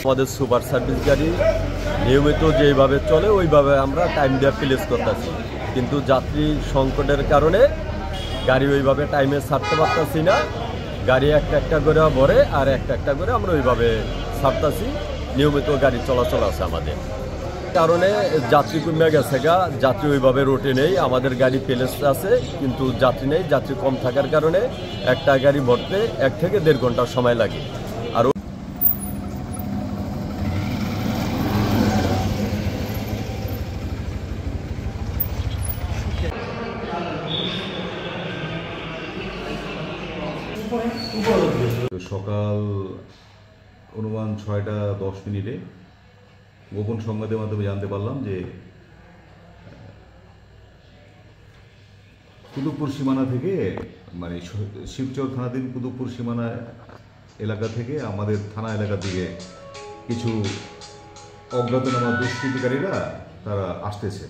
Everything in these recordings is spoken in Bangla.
আমাদের সুপার সার্ভিস গাড়ি নিয়মিত যেভাবে চলে ওইভাবে আমরা টাইম দিয়ে প্লেস করতেছি, কিন্তু যাত্রী সংকটের কারণে গাড়ি ওইভাবে টাইমে ছাড়তে পারতেছি না। গাড়ি একটা একটা করে ভরে আর একটা একটা করে আমরা ওইভাবে ছাড়তেছি। নিয়মিত গাড়ি চলাচল আছে আমাদের, কারণে যাত্রী কমে গেছে গা, যাত্রী ওইভাবে রোটে নেই। আমাদের গাড়ি প্লেস আছে কিন্তু যাত্রী নেই। যাত্রী কম থাকার কারণে একটা গাড়ি ভরতে 1 থেকে 1.5 ঘন্টা সময় লাগে। আর সকাল অনুমান 6:10 গোপন সংবাদের মাধ্যমে জানতে পারলাম যে কুতুবপুর সীমানা থেকে, মানে শিবচর থানাধীন কুতুবপুর সীমানা এলাকা থেকে আমাদের থানা এলাকার দিকে কিছু অজ্ঞাতনামা দুষ্কৃতিকারীরা তারা আসতেছে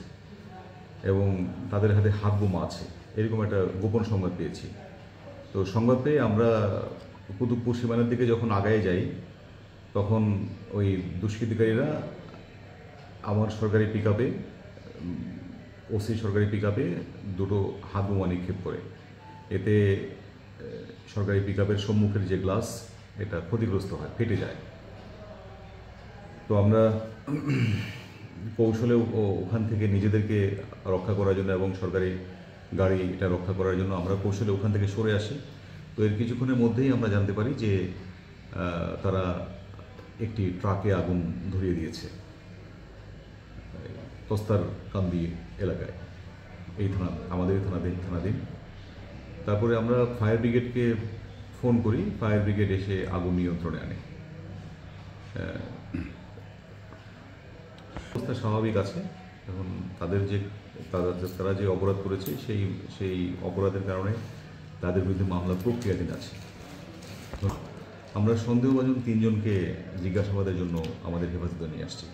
এবং তাদের হাতে হাত বোমা আছে, এরকম একটা গোপন সংবাদ পেয়েছি। তো সংবাদ পেয়ে আমরা কুতুবপুর সীমানার দিকে যখন আগায় যাই, তখন ওই দুষ্কৃতিকারীরা আমার সরকারি পিকআপে, ওসি সরকারি পিকআপে দুটো হাত বোমা নিক্ষেপ করে। এতে সরকারি পিকআপের সম্মুখের যে গ্লাস, এটা ক্ষতিগ্রস্ত হয়, ফেটে যায়। তো আমরা কৌশলে ওখান থেকে নিজেদেরকে রক্ষা করার জন্য এবং সরকারি গাড়ি এটা রক্ষা করার জন্য আমরা কৌশলে ওখান থেকে সরে আসি। তো এর কিছুক্ষণের মধ্যেই আমরা জানতে পারি যে তারা একটি ট্রাকে আগুন ধরিয়ে দিয়েছে তস্তারকান্দি এলাকায়, এই থানা, আমাদের থানাধীন। তারপরে আমরা ফায়ার ব্রিগেডকে ফোন করি, ফায়ার ব্রিগেড এসে আগুন নিয়ন্ত্রণে আনে। অবস্থা স্বাভাবিক আছে। এখন তারা যে অপরাধ করেছে সেই অপরাধের কারণে তাদের বিরুদ্ধে মামলা প্রক্রিয়াধীন আছে। আমরা সন্দেহভাজন 3 জনকে জিজ্ঞাসাবাদের জন্য আমাদের হেফাজতে নিয়ে আসছি।